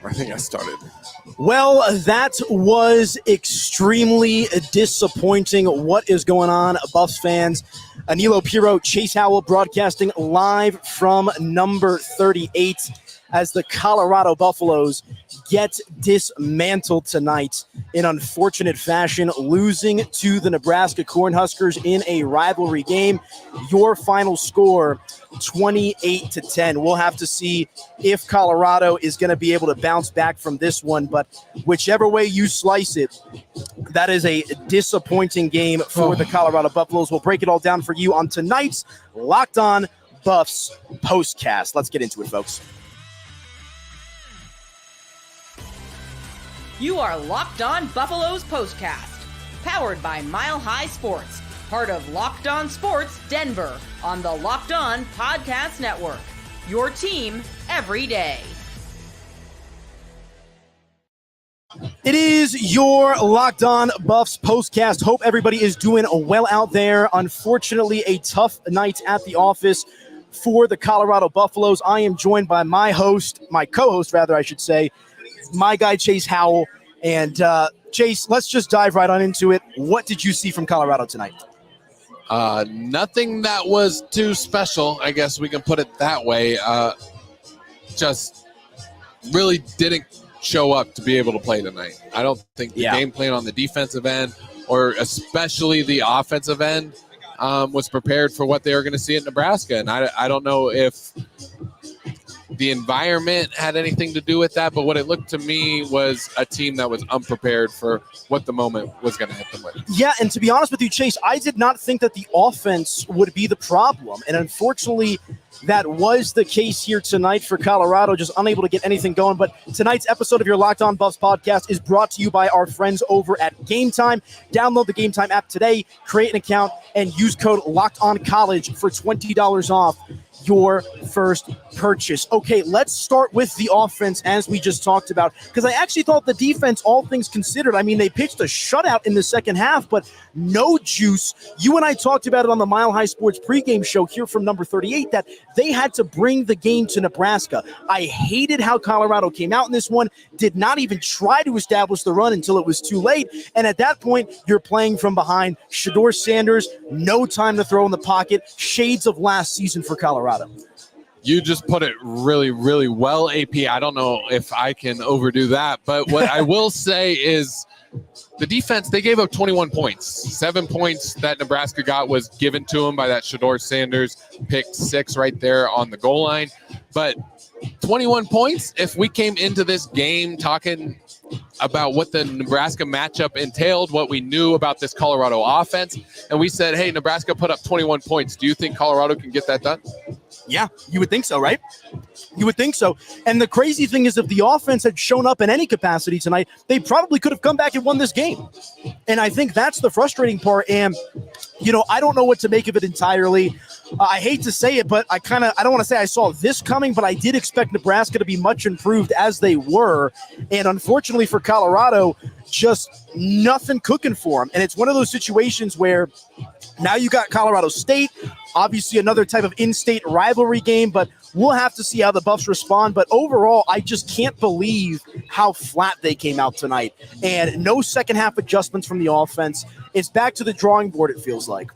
I think I started. Well, that was extremely disappointing. What is going on, Buffs fans? Aniello Piro, Chase Howell broadcasting live from number 38 as the Colorado Buffaloes get dismantled tonight in unfortunate fashion, losing to the Nebraska Cornhuskers in a rivalry game. Your final score, 28-10. We'll have to see if Colorado is going to be able to bounce back from this one, but whichever way you slice it, that is a disappointing game for the Colorado Buffaloes. We'll break it all down for you on tonight's Locked On Buffs POSTCAST. Let's get into it, folks. You are Locked On Buffaloes POSTCAST, powered by Mile High Sports, part of Locked On Sports Denver on the Locked On Podcast Network. Your team every day. It is your Locked On Buffs POSTCAST. Hope everybody is doing well out there. Unfortunately, a tough night at the office for the Colorado Buffaloes. I am joined by my co-host, I should say, my guy, Chase Howell. And Chase, let's just dive right on into it. What did you see from Colorado tonight? Nothing that was too special, I guess we can put it that way. Just really didn't show up to be able to play tonight. I don't think the game plan on the defensive end, or especially the offensive end, was prepared for what they were going to see at Nebraska. And I don't know if the environment had anything to do with that, but what it looked to me was a team that was unprepared for what the moment was going to hit them with. Yeah, and to be honest with you, Chase, I did not think that the offense would be the problem. And unfortunately, that was the case here tonight for Colorado, just unable to get anything going. But tonight's episode of your Locked On Buffs podcast is brought to you by our friends over at Game Time. Download the Game Time app today, create an account, and use code LOCKEDONCOLLEGE for $20 off your first purchase. Okay, let's start with the offense as we just talked about, because I actually thought the defense, all things considered, I mean, they pitched a shutout in the second half, but no juice. You and I talked about it on the Mile High Sports pregame show here from number 38, that they had to bring the game to Nebraska. I hated how Colorado came out in this one, did not even try to establish the run until it was too late, and at that point, you're playing from behind. Shedeur Sanders, no time to throw in the pocket, shades of last season for Colorado. You just put it really, really well, AP. I don't know if I can overdo that, but what I will say is the defense, they gave up 21 points. 7 points that Nebraska got was given to them by that Shedeur Sanders pick 6 right there on the goal line. But 21 points, if we came into this game talking about what the Nebraska matchup entailed, what we knew about this Colorado offense, and we said, hey, Nebraska put up 21 points. Do you think Colorado can get that done? Yeah, you would think so, right? You would think so. And the crazy thing is, if the offense had shown up in any capacity tonight, they probably could have come back and won this game. And I think that's the frustrating part. And, you know, I don't know what to make of it entirely. I hate to say it, but I don't want to say I saw this coming, but I did expect Nebraska to be much improved as they were. And unfortunately for Colorado, just nothing cooking for them. And it's one of those situations where now you got Colorado State, obviously another type of in-state rivalry game, but we'll have to see how the Buffs respond. But overall, I just can't believe how flat they came out tonight. And no second half adjustments from the offense. It's back to the drawing board, it feels like.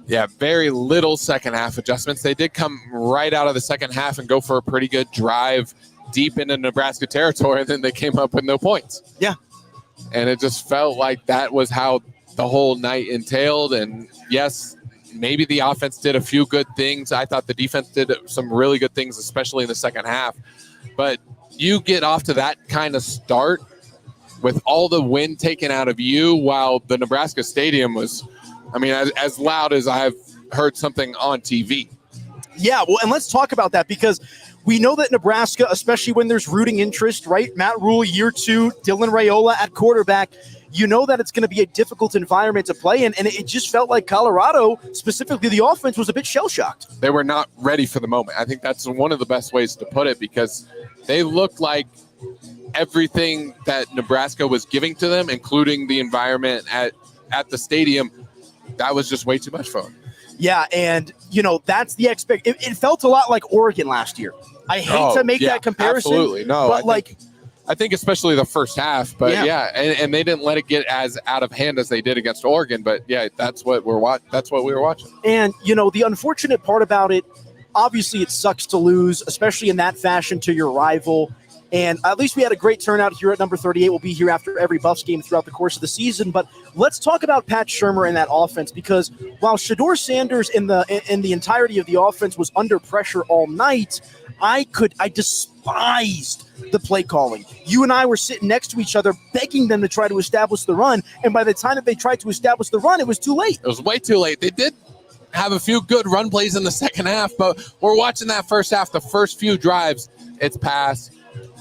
Yeah, very little second half adjustments. They did come right out of the second half and go for a pretty good drive deep into Nebraska territory, and then they came up with no points. Yeah. And it just felt like that was how the whole night entailed. And yes, maybe the offense did a few good things. I thought the defense did some really good things, especially in the second half. But you get off to that kind of start with all the wind taken out of you, while the Nebraska stadium was, I mean, as loud as I've heard something on TV. Yeah, well, and let's talk about that, because we know that Nebraska, especially when there's rooting interest, right? Matt Rule, year 2, Dylan Raiola at quarterback, you know that it's going to be a difficult environment to play in, and it just felt like Colorado, specifically the offense, was a bit shell-shocked. They were not ready for the moment. I think that's one of the best ways to put it, because they looked like everything that Nebraska was giving to them, including the environment at the stadium, that was just way too much for them. Yeah, and, you know, that's the it felt a lot like Oregon last year. I hate to make that comparison. Absolutely. No, but I think especially the first half, but and they didn't let it get as out of hand as they did against Oregon. But yeah, that's what we were watching. And the unfortunate part about it, obviously, it sucks to lose, especially in that fashion to your rival. And at least we had a great turnout here at number 38. We'll be here after every Buffs game throughout the course of the season. But let's talk about Pat Shurmur and that offense, because while Shedeur Sanders in the entirety of the offense was under pressure all night, I despised the play calling. You and I were sitting next to each other begging them to try to establish the run. And by the time that they tried to establish the run, it was too late. It was way too late. They did have a few good run plays in the second half, but we're watching that first half. The first few drives, it's pass.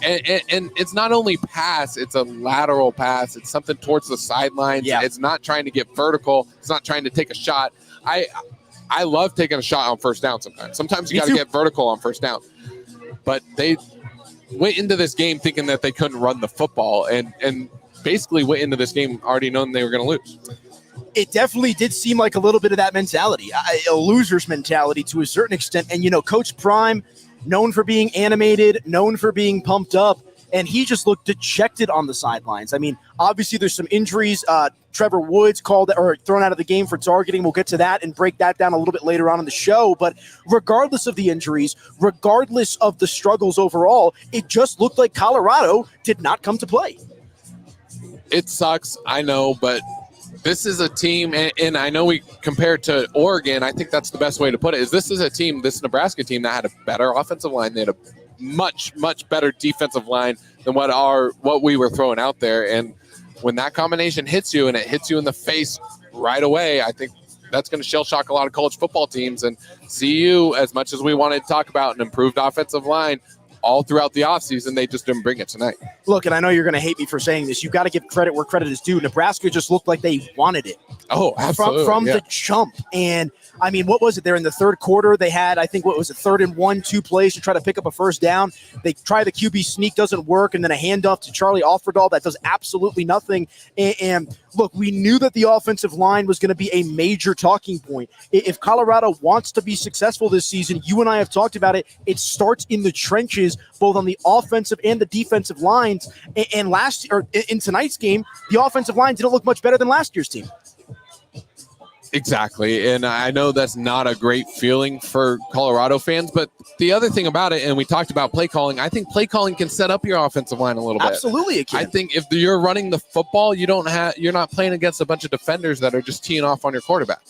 And it's not only pass, it's a lateral pass. It's something towards the sidelines. Yeah. It's not trying to get vertical. It's not trying to take a shot. I love taking a shot on first down sometimes. Sometimes you got to get vertical on first down. But they went into this game thinking that they couldn't run the football and basically went into this game already knowing they were going to lose. It definitely did seem like a little bit of that mentality, a loser's mentality to a certain extent. And, Coach Prime, known for being animated, known for being pumped up, and he just looked dejected on the sidelines. I mean, obviously there's some injuries. Trevor Woods thrown out of the game for targeting. We'll get to that and break that down a little bit later on in the show. But regardless of the injuries, regardless of the struggles overall, it just looked like Colorado did not come to play. It sucks, I know, but this is a team, and I know we compare it to Oregon. I think that's the best way to put it, is this is a team, this Nebraska team, that had a better offensive line. They had a much, much better defensive line than what we were throwing out there. And when that combination hits you, and it hits you in the face right away, I think that's going to shell shock a lot of college football teams. And CU, as much as we wanted to talk about an improved offensive line, all throughout the offseason, they just didn't bring it tonight. Look, and I know you're going to hate me for saying this. You've got to give credit where credit is due. Nebraska just looked like they wanted it. Oh, absolutely. From the jump. And, I mean, what was it? There in the third quarter, they had, I think, 3rd and 1, 2 plays to try to pick up a first down. They try the QB sneak, doesn't work, and then a handoff to Charlie Offerdahl that does absolutely nothing. And look, we knew that the offensive line was going to be a major talking point. If Colorado wants to be successful this season, you and I have talked about it, it starts in the trenches, both on the offensive and the defensive lines. And in tonight's game, the offensive line didn't look much better than last year's team. Exactly, and I know that's not a great feeling for Colorado fans, but the other thing about it, and we talked about play calling, I think play calling can set up your offensive line a little bit. Absolutely it can. I think if you're running the football, you're not playing against a bunch of defenders that are just teeing off on your quarterback.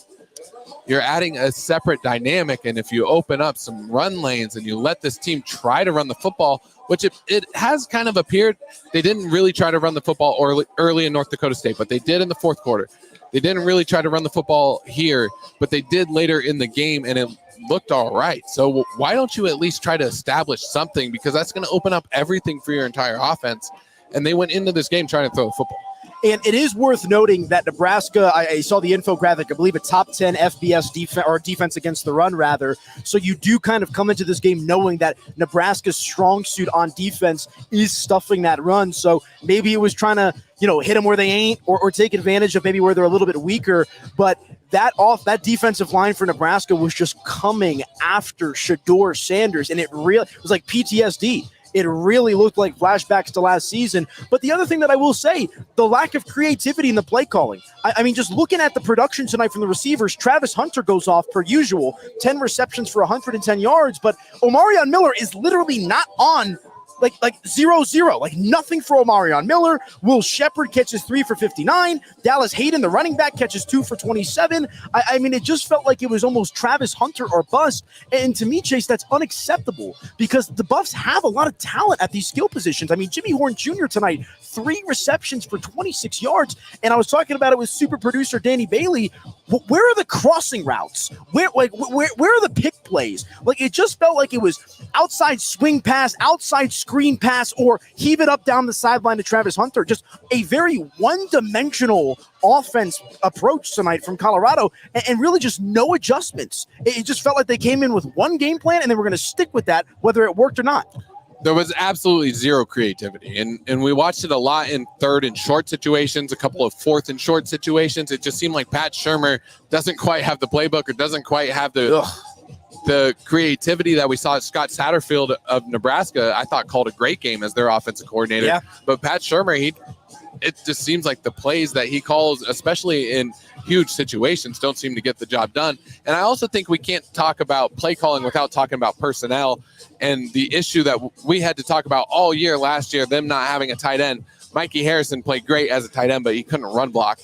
You're adding a separate dynamic, and if you open up some run lanes and you let this team try to run the football, which it has kind of appeared, they didn't really try to run the football early in North Dakota State, but they did in the fourth quarter. They didn't really try to run the football here, but they did later in the game, and it looked all right. So why don't you at least try to establish something, because that's going to open up everything for your entire offense. And they went into this game trying to throw the football. And it is worth noting that Nebraska, I saw the infographic, I believe a top 10 FBS defense against the run, rather. So you do kind of come into this game knowing that Nebraska's strong suit on defense is stuffing that run. So maybe it was trying to, hit them where they ain't, or take advantage of maybe where they're a little bit weaker. But that defensive line for Nebraska was just coming after Shedeur Sanders, and it was like PTSD. It really looked like flashbacks to last season. But the other thing that I will say, the lack of creativity in the play calling. I mean, just looking at the production tonight from the receivers, Travis Hunter goes off per usual, 10 receptions for 110 yards. But Omarion Miller is literally not on like 0-0, like nothing for Omarion Miller. Will Shepard catches 3 for 59. Dallas Hayden, the running back, catches 2 for 27. I mean, it just felt like it was almost Travis Hunter or bust. And to me, Chase, that's unacceptable, because the Buffs have a lot of talent at these skill positions. I mean, Jimmy Horn Jr. tonight, 3 receptions for 26 yards. And I was talking about it with super producer Danny Bailey. Where are the crossing routes? Where are the pick plays? Like, it just felt like it was outside swing pass, outside screen pass, or heave it up down the sideline to Travis Hunter. Just a very one-dimensional offense approach tonight from Colorado, and really just no adjustments. It just felt like they came in with one game plan, and they were going to stick with that, whether it worked or not. There was absolutely zero creativity, and we watched it a lot in 3rd and short situations, a couple of 4th and short situations. It just seemed like Pat Shurmur doesn't quite have the playbook, or doesn't quite have the the creativity that we saw at Scott Satterfield of Nebraska, I thought called a great game as their offensive coordinator. Yeah. But Pat Shurmur, it just seems like the plays that he calls, especially in huge situations, don't seem to get the job done. And I also think we can't talk about play calling without talking about personnel and the issue that we had to talk about all year last year, them not having a tight end. Mikey Harrison played great as a tight end, but he couldn't run block.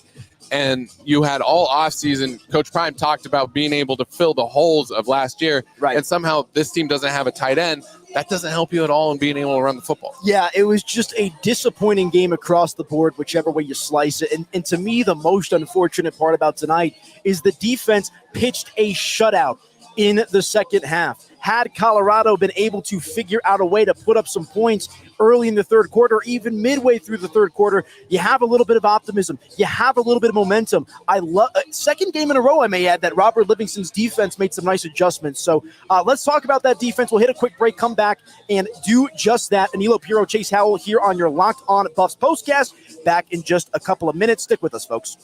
And you had all offseason, Coach Prime talked about being able to fill the holes of last year. Right. And somehow this team doesn't have a tight end. That doesn't help you at all in being able to run the football. Yeah, it was just a disappointing game across the board, whichever way you slice it. And to me, the most unfortunate part about tonight is the defense pitched a shutout in the second half. Had Colorado been able to figure out a way to put up some points early in the third quarter, even midway through the third quarter, you have a little bit of optimism. You have a little bit of momentum. I love second game in a row, I may add, that Robert Livingston's defense made some nice adjustments. So let's talk about that defense. We'll hit a quick break, come back, and do just that. Aniello Piro, Chase Howell here on your Locked On Buffs postcast. Back in just a couple of minutes. Stick with us, folks.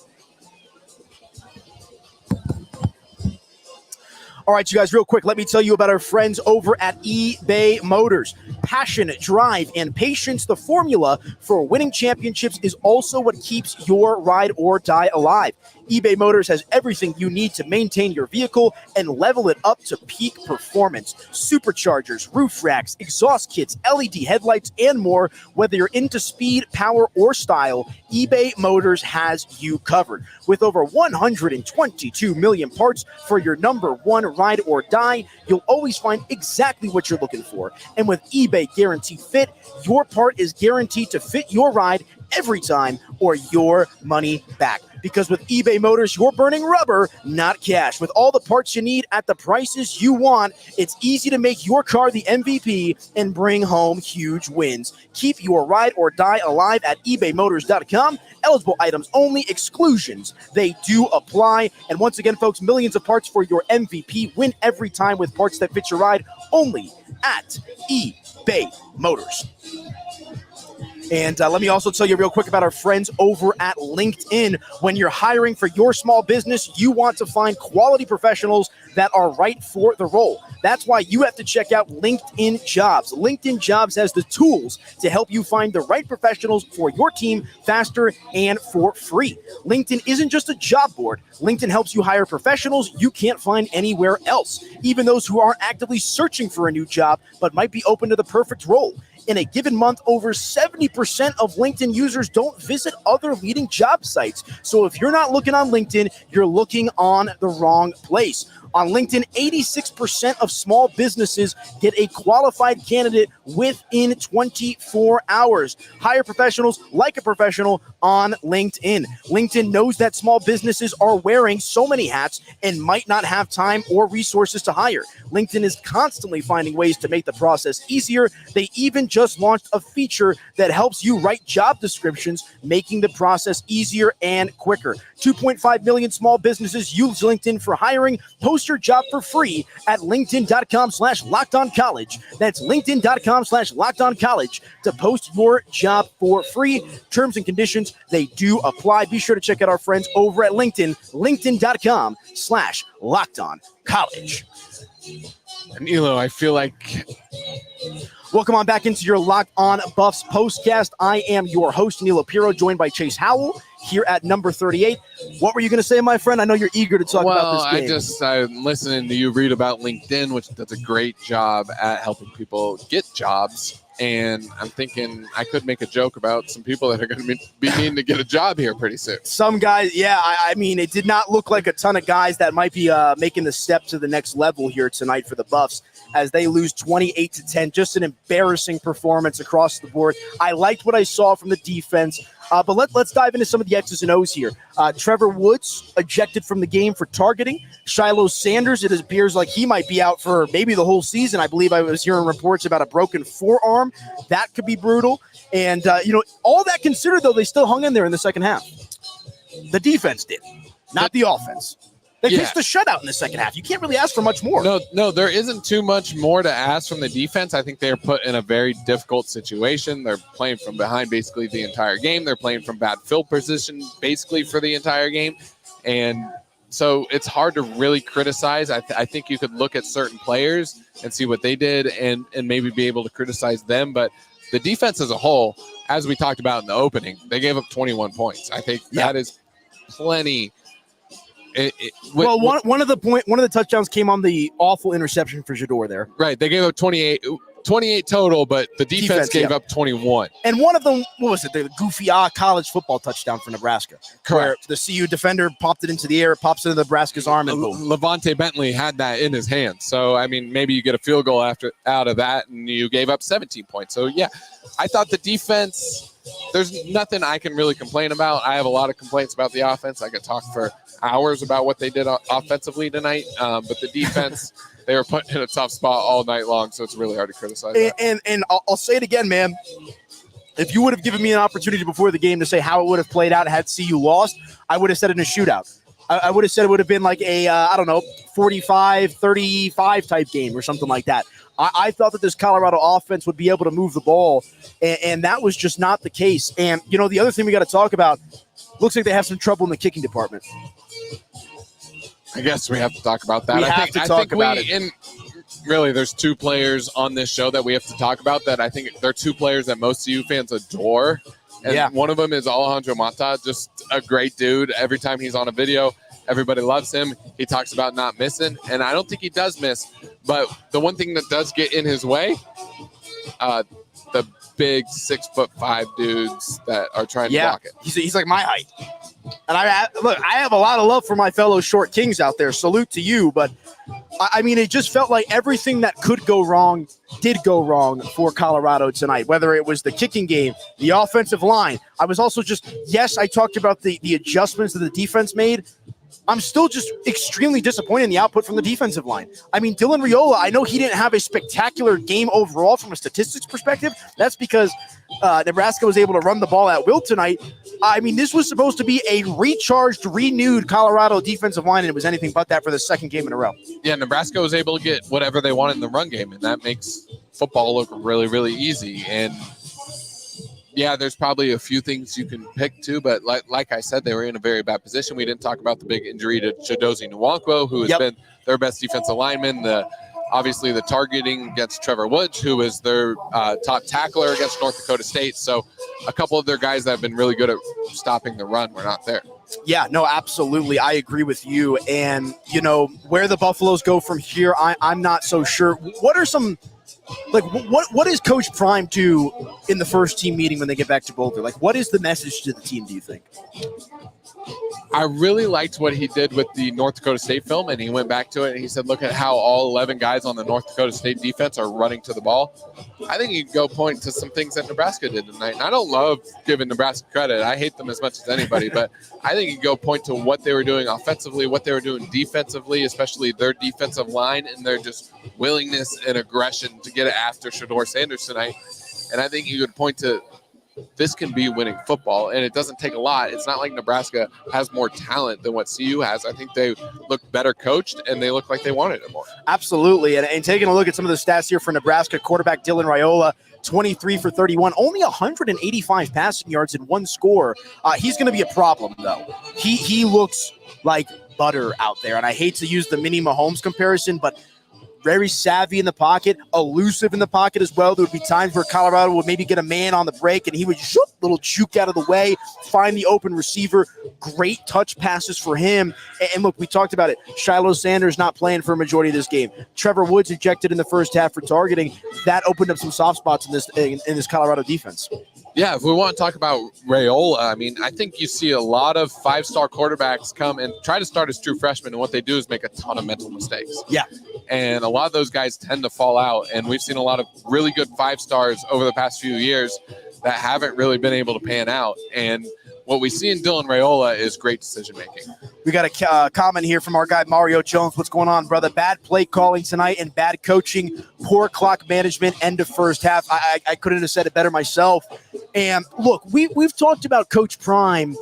All right, you guys, real quick, let me tell you about our friends over at eBay Motors. Passion, drive, and patience, the formula for winning championships, is also what keeps your ride or die alive. eBay Motors has everything you need to maintain your vehicle and level it up to peak performance. Superchargers, roof racks, exhaust kits, LED headlights, and more. Whether you're into speed, power, or style, eBay Motors has you covered. With over 122 million parts for your number one ride or die, you'll always find exactly what you're looking for. And with eBay Guaranteed Fit, your part is guaranteed to fit your ride every time or your money back. Because with eBay Motors, you're burning rubber, not cash. With all the parts you need at the prices you want, it's easy to make your car the MVP and bring home huge wins. Keep your ride or die alive at ebaymotors.com. Eligible items only, exclusions, they do apply. And once again, folks, millions of parts for your MVP. Win every time with parts that fit your ride, only at eBay Motors. And let me also tell you real quick about our friends over at LinkedIn. When you're hiring for your small business, you want to find quality professionals that are right for the role. That's why you have to check out LinkedIn Jobs. LinkedIn Jobs has the tools to help you find the right professionals for your team faster and for free. LinkedIn isn't just a job board. LinkedIn helps you hire professionals you can't find anywhere else, even those who aren't actively searching for a new job but might be open to the perfect role. In a given month, over 70% of LinkedIn users don't visit other leading job sites. So if you're not looking on LinkedIn, you're looking on the wrong place. On LinkedIn, 86% of small businesses get a qualified candidate within 24 hours. Hire professionals like a professional on LinkedIn. LinkedIn knows that small businesses are wearing so many hats and might not have time or resources to hire. LinkedIn is constantly finding ways to make the process easier. They even just launched a feature that helps you write job descriptions, making the process easier and quicker. 2.5 million small businesses use LinkedIn for hiring. Post your job for free at linkedin.com/lockedoncollege. That's linkedin.com/lockedoncollege to post your job for free. Terms and conditions, they do apply. Be sure to check out our friends over at LinkedIn, linkedin.com/lockedoncollege. Aniello, I feel like... Welcome on back into your Locked On Buffs postcast. I am your host, Aniello Piro, joined by Chase Howell here at number 38. What were you going to say, my friend? I know you're eager to talk about this game. I'm listening to you read about LinkedIn, which does a great job at helping people get jobs. And I'm thinking I could make a joke about some people that are going to be needing to get a job here pretty soon. Some guys, yeah. I mean, it did not look like a ton of guys that might be making the step to the next level here tonight for the Buffs as they lose 28-10. Just an embarrassing performance across the board. I liked what I saw from the defense. But let's dive into some of the X's and O's here. Trevor Woods ejected from the game for targeting. Shedeur Sanders, it appears like he might be out for maybe the whole season. I believe I was hearing reports about a broken forearm. That could be brutal. And, all that considered, though, they still hung in there in the second half. The defense did, not the offense. They pitched the shutout in the second half. You can't really ask for much more. No, there isn't too much more to ask from the defense. I think they're put in a very difficult situation. They're playing from behind basically the entire game. They're playing from bad field position basically for the entire game. And So it's hard to really criticize. I think you could look at certain players and see what they did and maybe be able to criticize them. But the defense as a whole, as we talked about in the opening, they gave up 21 points. I think that is plenty. One of the touchdowns came on the awful interception for Shedeur there. Right. They gave up 28 total, but the defense gave up 21. And one of them, what was it? The goofy college football touchdown for Nebraska. Correct. Where the CU defender popped it into the air, it pops into Nebraska's arm, and boom. Levante Bentley had that in his hand. So, I mean, maybe you get a field goal out of that, and you gave up 17 points. So, yeah, I thought the defense, there's nothing I can really complain about. I have a lot of complaints about the offense. I could talk for hours about what they did offensively tonight. But the defense, they were put in a tough spot all night long, so it's really hard to criticize that. And I'll say it again, man. If you would have given me an opportunity before the game to say how it would have played out had CU lost, I would have said it in a shootout. I would have said it would have been like a, 45-35 type game or something like that. I thought that this Colorado offense would be able to move the ball, and that was just not the case. And, the other thing we got to talk about, looks like they have some trouble in the kicking department. I guess we have to talk about that. I think really, there's two players on this show that we have to talk about that I think they're two players that most CU fans adore. And one of them is Alejandro Mata, just a great dude. Every time he's on a video, everybody loves him. He talks about not missing, and I don't think he does miss. But the one thing that does get in his way, the big 6'5" dudes that are trying to block it. He's like my height. And I have a lot of love for my fellow short kings out there. Salute to you. But, I mean, it just felt like everything that could go wrong did go wrong for Colorado tonight, whether it was the kicking game, the offensive line. I was also I talked about the adjustments that the defense made. I'm still just extremely disappointed in the output from the defensive line. I mean, Dylan Raiola, I know he didn't have a spectacular game overall from a statistics perspective. That's because Nebraska was able to run the ball at will tonight. I mean, this was supposed to be a recharged, renewed Colorado defensive line, and it was anything but that for the second game in a row. Yeah, Nebraska was able to get whatever they wanted in the run game, and that makes football look really, really easy. And yeah, there's probably a few things you can pick too, but like I said, they were in a very bad position. We didn't talk about the big injury to Chidozie Nwankwo, who has been their best defensive lineman. Obviously the targeting against Trevor Woods, who is their top tackler against North Dakota State. So a couple of their guys that have been really good at stopping the run were not there. Yeah, no, absolutely. I agree with you. And, where the Buffaloes go from here, I'm not so sure. What are some – what does Coach Prime do in the first team meeting when they get back to Boulder? What is the message to the team, do you think? I really liked what he did with the North Dakota State film, and he went back to it, and he said, look at how all 11 guys on the North Dakota State defense are running to the ball. I think you can go point to some things that Nebraska did tonight. And I don't love giving Nebraska credit. I hate them as much as anybody, but I think you can go point to what they were doing offensively, what they were doing defensively, especially their defensive line and their just willingness and aggression to get it after Shedeur Sanders tonight. And I think you could point to this can be winning football, and it doesn't take a lot. It's not like Nebraska has more talent than what CU has. I think they look better coached, and they look like they wanted it more. Absolutely. And taking a look at some of the stats here for Nebraska, quarterback Dylan Raiola, 23 for 31, only 185 passing yards and one score. He's going to be a problem, though. He looks like butter out there, and I hate to use the mini Mahomes comparison, but very savvy in the pocket, elusive in the pocket as well. There would be times where Colorado would maybe get a man on the break, and he would shoot, little juke out of the way, find the open receiver. Great touch passes for him. And look, we talked about it. Shedeur Sanders not playing for a majority of this game. Trevor Woods ejected in the first half for targeting. That opened up some soft spots in this Colorado defense. Yeah, if we want to talk about Raiola, I mean, I think you see a lot of five-star quarterbacks come and try to start as true freshmen, and what they do is make a ton of mental mistakes. Yeah. And a lot of those guys tend to fall out, and we've seen a lot of really good five-stars over the past few years that haven't really been able to pan out. And what we see in Dylan Raiola is great decision-making. We got a comment here from our guy Mario Jones. What's going on, brother? Bad play calling tonight and bad coaching, poor clock management, end of first half. I couldn't have said it better myself. And look, we've talked about Coach Prime.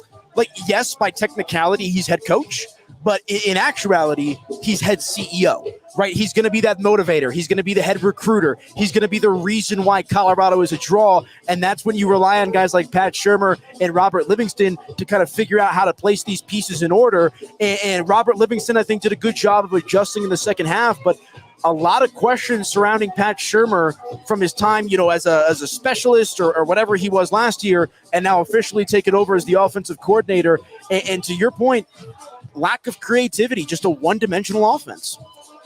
Yes, by technicality, he's head coach, but in actuality, he's head CEO. right? He's going to be that motivator. He's going to be the head recruiter. He's going to be the reason why Colorado is a draw. And that's when you rely on guys like Pat Shurmur and Robert Livingston to kind of figure out how to place these pieces in order. And Robert Livingston, I think, did a good job of adjusting in the second half, but a lot of questions surrounding Pat Shurmur from his time, as a specialist or whatever he was last year, and now officially taken over as the offensive coordinator. And to your point, lack of creativity, just a one-dimensional offense.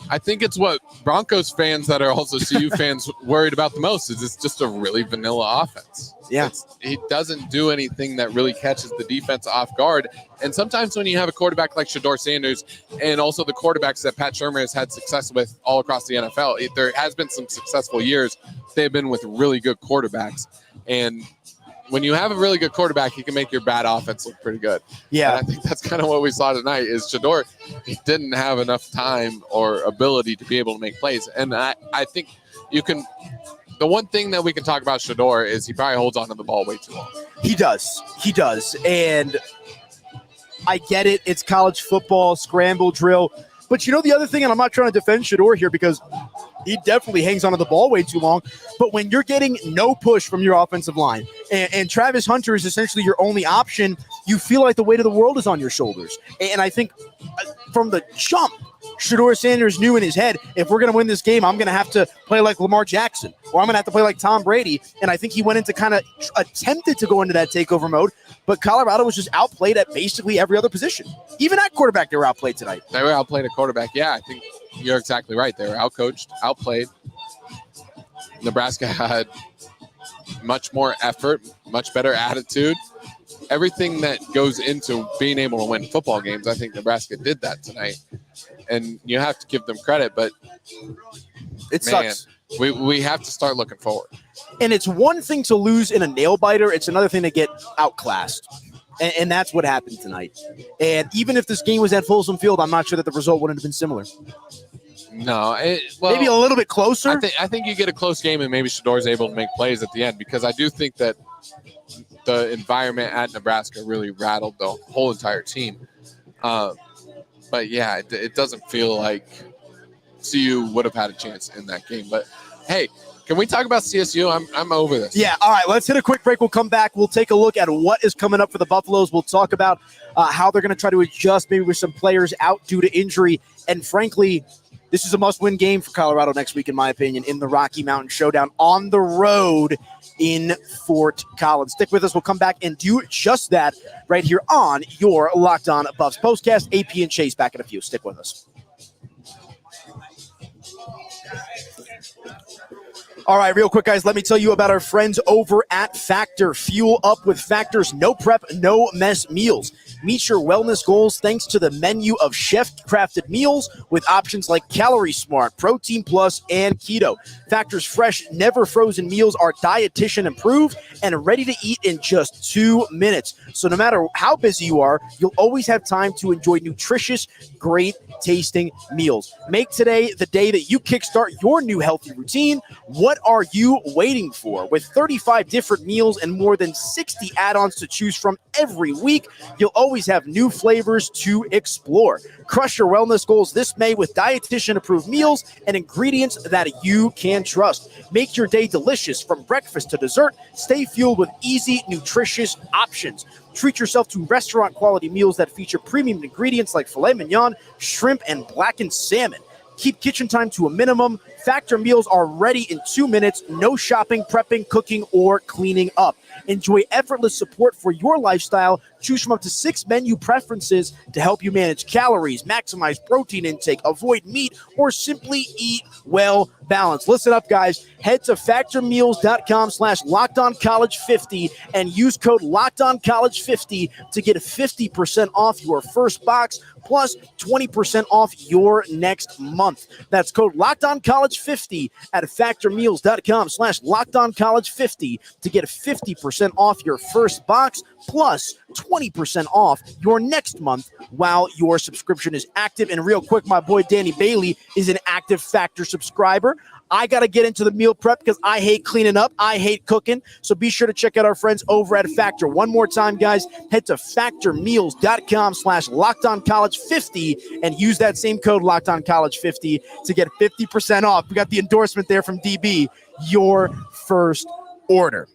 I think it's what Broncos fans that are also CU fans worried about the most is it's just a really vanilla offense. Yeah. He doesn't do anything that really catches the defense off guard. And sometimes when you have a quarterback like Shedeur Sanders and also the quarterbacks that Pat Shurmur has had success with all across the NFL, there has been some successful years. They've been with really good quarterbacks. And when you have a really good quarterback, he can make your bad offense look pretty good. Yeah. And I think that's kind of what we saw tonight is Shedeur, he didn't have enough time or ability to be able to make plays. And I think you can – the one thing that we can talk about Shedeur is he probably holds on to the ball way too long. He does. And I get it. It's college football, scramble drill. But the other thing, and I'm not trying to defend Shedeur here because he definitely hangs onto the ball way too long. But when you're getting no push from your offensive line and Travis Hunter is essentially your only option, you feel like the weight of the world is on your shoulders. And I think from the jump, Shedeur Sanders knew in his head, if we're going to win this game, I'm going to have to play like Lamar Jackson or I'm going to have to play like Tom Brady. And I think he went into kind of attempted to go into that takeover mode, but Colorado was just outplayed at basically every other position. Even at quarterback, they were outplayed tonight. They were outplayed at quarterback. Yeah, I think you're exactly right. They were outcoached, outplayed. Nebraska had much more effort, much better attitude. Everything that goes into being able to win football games, I think Nebraska did that tonight. And you have to give them credit, but it sucks. We have to start looking forward. And it's one thing to lose in a nail biter. It's another thing to get outclassed. And that's what happened tonight. And even if this game was at Folsom Field, I'm not sure that the result wouldn't have been similar. No. Maybe a little bit closer. I think you get a close game and maybe Shedeur's able to make plays at the end because I do think that the environment at Nebraska really rattled the whole entire team. But, yeah, it doesn't feel like CU would have had a chance in that game. But, hey, can we talk about CSU? I'm over this. Yeah, all right, let's hit a quick break. We'll come back. We'll take a look at what is coming up for the Buffaloes. We'll talk about how they're going to try to adjust maybe with some players out due to injury. And, frankly, this is a must-win game for Colorado next week, in my opinion, in the Rocky Mountain Showdown on the road in Fort Collins. Stick with us. We'll come back and do just that right here on your Locked On Buffs Postcast. AP and Chase back in a few. Stick with us. All right, real quick, guys, let me tell you about our friends over at Factor. Fuel up with Factor's no prep, no mess meals. Meet your wellness goals thanks to the menu of chef-crafted meals with options like Calorie Smart, Protein Plus, and Keto. Factor's fresh, never frozen meals are dietitian approved and ready to eat in just 2 minutes. So no matter how busy you are, you'll always have time to enjoy nutritious, great tasting meals. Make today the day that you kickstart your new healthy routine. What are you waiting for? With 35 different meals and more than 60 add-ons to choose from every week, you'll always have new flavors to explore. Crush your wellness goals this May with dietitian-approved meals and ingredients that you can trust. Make your day delicious from breakfast to dessert. Stay fueled with easy, nutritious options. Treat yourself to restaurant-quality meals that feature premium ingredients like filet mignon, shrimp, and blackened salmon. Keep kitchen time to a minimum. Factor meals are ready in 2 minutes. No shopping, prepping, cooking, or cleaning up. Enjoy effortless support for your lifestyle. Choose from up to 6 menu preferences to help you manage calories, maximize protein intake, avoid meat, or simply eat well balanced. Listen up, guys. Head to factormeals.com/LockedOnCollege50 and use code LockedOnCollege50 to get 50% off your first box plus 20% off your next month. That's code LockedOnCollege50 at factormeals.com/LockedOnCollege50 to get 50% off your first box plus 20% off your next month while your subscription is active. And real quick, my boy Danny Bailey is an active Factor subscriber. I got to get into the meal prep because I hate cleaning up. I hate cooking. So be sure to check out our friends over at Factor. One more time, guys, head to factormeals.com/LockedOnCollege50 and use that same code LockedOnCollege50 to get 50% off. We got the endorsement there from DB, your first order.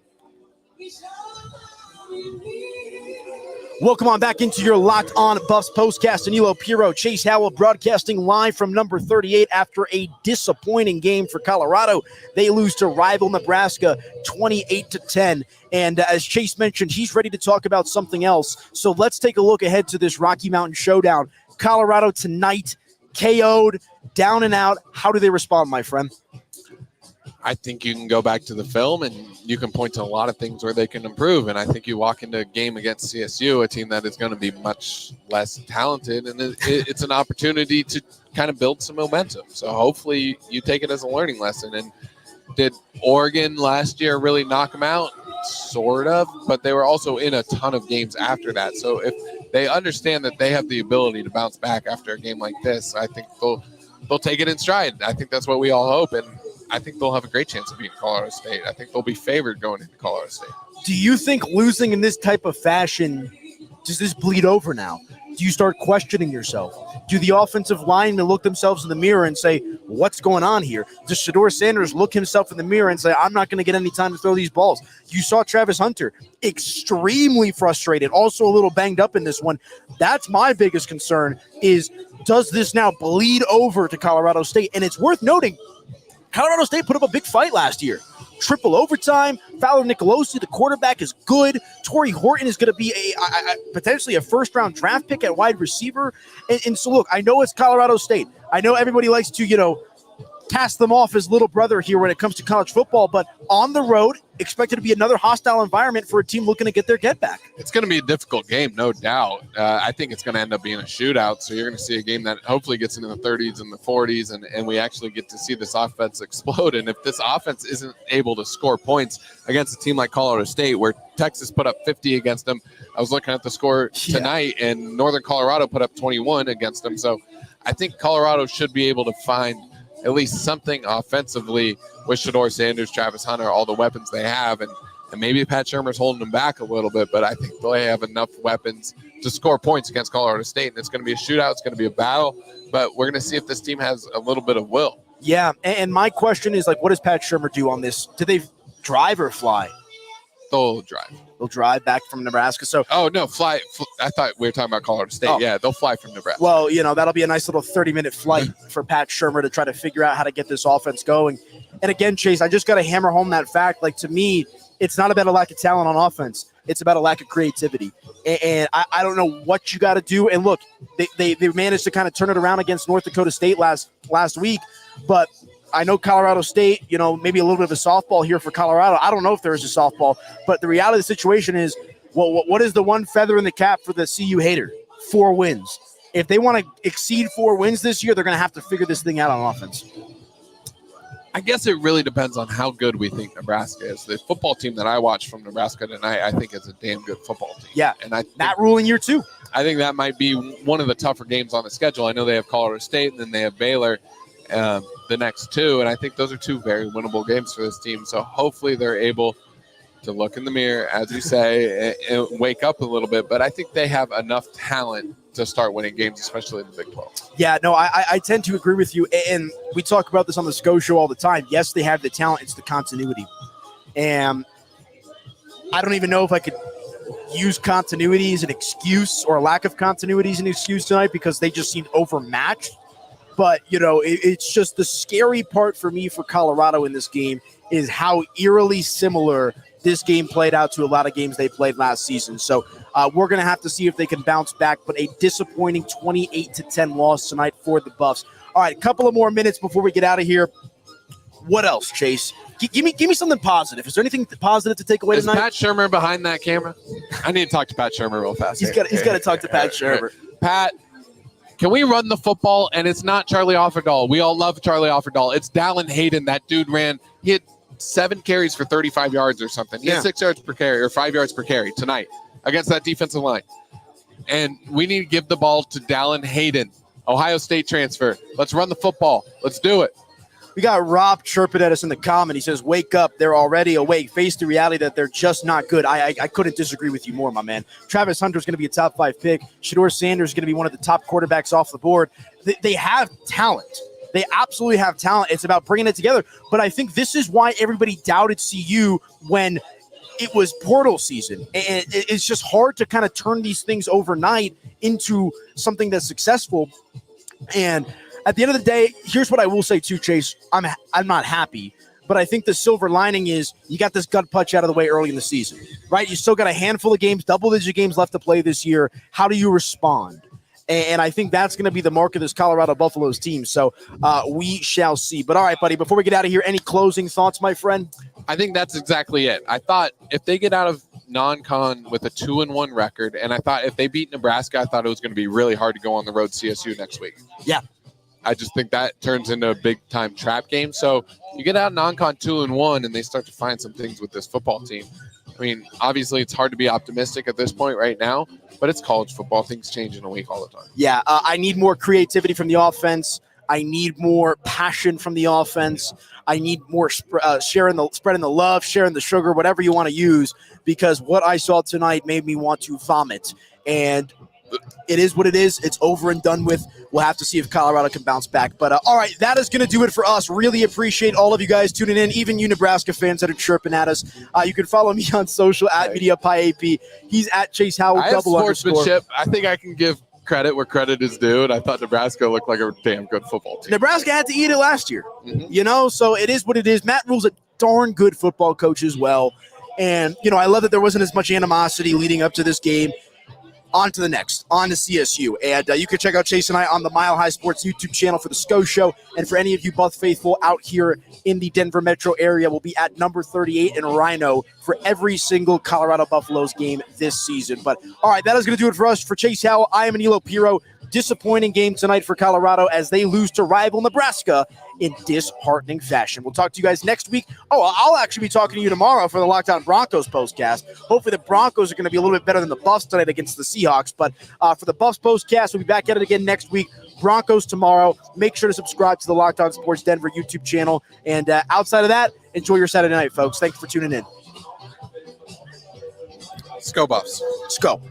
Welcome on back into your Locked On Buffs postcast. Aniello Piro, Chase Howell broadcasting live from number 38 after a disappointing game for Colorado. They lose to rival Nebraska 28-10. And as Chase mentioned, he's ready to talk about something else. So let's take a look ahead to this Rocky Mountain showdown. Colorado tonight, KO'd, down and out. How do they respond, my friend? I think you can go back to the film and you can point to a lot of things where they can improve. And I think you walk into a game against CSU, a team that is going to be much less talented, and it's an opportunity to kind of build some momentum. So hopefully you take it as a learning lesson. And did Oregon last year really knock them out? Sort of, but they were also in a ton of games after that. So if they understand that they have the ability to bounce back after a game like this, I think they'll take it in stride. I think that's what we all hope. And I think they'll have a great chance of beating Colorado State. I think they'll be favored going into Colorado State. Do you think losing in this type of fashion, does this bleed over now? Do you start questioning yourself? Do the offensive linemen look themselves in the mirror and say, what's going on here? Does Shedeur Sanders look himself in the mirror and say, I'm not going to get any time to throw these balls? You saw Travis Hunter extremely frustrated, also a little banged up in this one. That's my biggest concern is, does this now bleed over to Colorado State? And it's worth noting, Colorado State put up a big fight last year. Triple overtime. Fowler Nicolosi, the quarterback, is good. Torrey Horton is going to be potentially a first-round draft pick at wide receiver. And so, look, I know it's Colorado State. I know everybody likes to, pass them off as little brother here when it comes to college football, but on the road, expected to be another hostile environment for a team looking to get their get back. It's going to be a difficult game, no doubt. I think it's going to end up being a shootout, so you're going to see a game that hopefully gets into the 30s and the 40s, and we actually get to see this offense explode. And if this offense isn't able to score points against a team like Colorado State, where Texas put up 50 against them, I was looking at the score tonight, and Northern Colorado put up 21 against them. So I think Colorado should be able to find at least something offensively with Shedeur Sanders, Travis Hunter, all the weapons they have. And maybe Pat Shurmur's holding them back a little bit, but I think they have enough weapons to score points against Colorado State. And it's going to be a shootout. It's going to be a battle, but we're going to see if this team has a little bit of will. Yeah, and my question is, what does Pat Shurmur do on this? Do they drive or fly? They'll drive. They'll drive back from Nebraska. So, fly. I thought we were talking about Colorado State. Yeah, they'll fly from Nebraska. Well, that'll be a nice little 30-minute flight for Pat Shurmur to try to figure out how to get this offense going. And again, Chase, I just got to hammer home that fact. To me, it's not about a lack of talent on offense. It's about a lack of creativity. And I don't know what you got to do. And look, they managed to kind of turn it around against North Dakota State last week, but I know Colorado State, maybe a little bit of a softball here for Colorado. I don't know if there is a softball, but the reality of the situation is, what is the one feather in the cap for the CU hater? 4 wins. If they want to exceed 4 wins this year, they're going to have to figure this thing out on offense. I guess it really depends on how good we think Nebraska is. The football team that I watched from Nebraska tonight, I think is a damn good football team. Yeah, and Matt Rule in year 2. I think that might be one of the tougher games on the schedule. I know they have Colorado State, and then they have Baylor. The next 2, and I think those are 2 very winnable games for this team. So hopefully they're able to look in the mirror, as you say, and wake up a little bit. But I think they have enough talent to start winning games, especially in the Big 12. Yeah, no, I tend to agree with you. And we talk about this on the SCO show all the time. Yes, they have the talent. It's the continuity. And I don't even know if I could use continuity as an excuse or a lack of continuity as an excuse tonight because they just seemed overmatched. But, it's just the scary part for me for Colorado in this game is how eerily similar this game played out to a lot of games they played last season. So we're going to have to see if they can bounce back, but a disappointing 28-10 loss tonight for the Buffs. All right, a couple of more minutes before we get out of here. What else, Chase? Give me something positive. Is there anything positive to take away tonight? Is Pat Shurmur behind that camera? I need to talk to Pat Shurmur real fast. He's got to talk to Pat Shurmur. Pat, can we run the football? And it's not Charlie Offerdahl. We all love Charlie Offerdahl. It's Dallin Hayden. That dude he had 7 carries for 35 yards or something. He had 6 yards per carry or 5 yards per carry tonight against that defensive line. And we need to give the ball to Dallin Hayden, Ohio State transfer. Let's run the football. Let's do it. We got Rob chirping at us in the comment. He says, wake up. They're already awake. Face the reality that they're just not good. I couldn't disagree with you more, my man. Travis Hunter's going to be a top 5 pick. Shedeur Sanders is going to be one of the top quarterbacks off the board. They have talent. They absolutely have talent. It's about bringing it together. But I think this is why everybody doubted CU when it was portal season. And it's just hard to kind of turn these things overnight into something that's successful. And at the end of the day, here's what I will say too, Chase. I'm not happy, but I think the silver lining is you got this gut punch out of the way early in the season, right? You still got a handful of games, double-digit games left to play this year. How do you respond? And I think that's going to be the mark of this Colorado Buffaloes team. So we shall see. But all right, buddy, before we get out of here, any closing thoughts, my friend? I think that's exactly it. I thought if they get out of non-con with a 2-1 record, and I thought if they beat Nebraska, I thought it was going to be really hard to go on the road CSU next week. Yeah. I just think that turns into a big-time trap game. So you get out non-con 2-1, and they start to find some things with this football team. I mean, obviously, it's hard to be optimistic at this point right now, but it's college football. Things change in a week all the time. Yeah, I need more creativity from the offense. I need more passion from the offense. I need more spreading the love, sharing the sugar, whatever you want to use, because what I saw tonight made me want to vomit. And it is what it is. It's over and done with. We'll have to see if Colorado can bounce back. But all right, that is going to do it for us. Really appreciate all of you guys tuning in, even you Nebraska fans that are chirping at us. You can follow me on social at MediaPieAP. He's at Chase Howell. I have sportsmanship. I think I can give credit where credit is due, and I thought Nebraska looked like a damn good football team. Nebraska had to eat it last year, so it is what it is. Matt Rule's a darn good football coach as well. And, I love that there wasn't as much animosity leading up to this game. On to the next, on to CSU. And you can check out Chase and I on the Mile High Sports YouTube channel for the SCO Show. And for any of you Buff faithful out here in the Denver metro area, we'll be at number 38 in Rhino for every single Colorado Buffaloes game this season. But all right, that is going to do it for us. For Chase Howell, I am Aniello Piro. Disappointing game tonight for Colorado as they lose to rival Nebraska in disheartening fashion. We'll talk to you guys next week. Oh, I'll actually be talking to you tomorrow for the Locked On Broncos postcast. Hopefully the Broncos are going to be a little bit better than the Buffs tonight against the Seahawks. But for the Buffs postcast, we'll be back at it again next week. Broncos tomorrow. Make sure to subscribe to the Locked On Sports Denver YouTube channel. And outside of that, enjoy your Saturday night, folks. Thanks for tuning in. Let's go, Buffs. Let's go.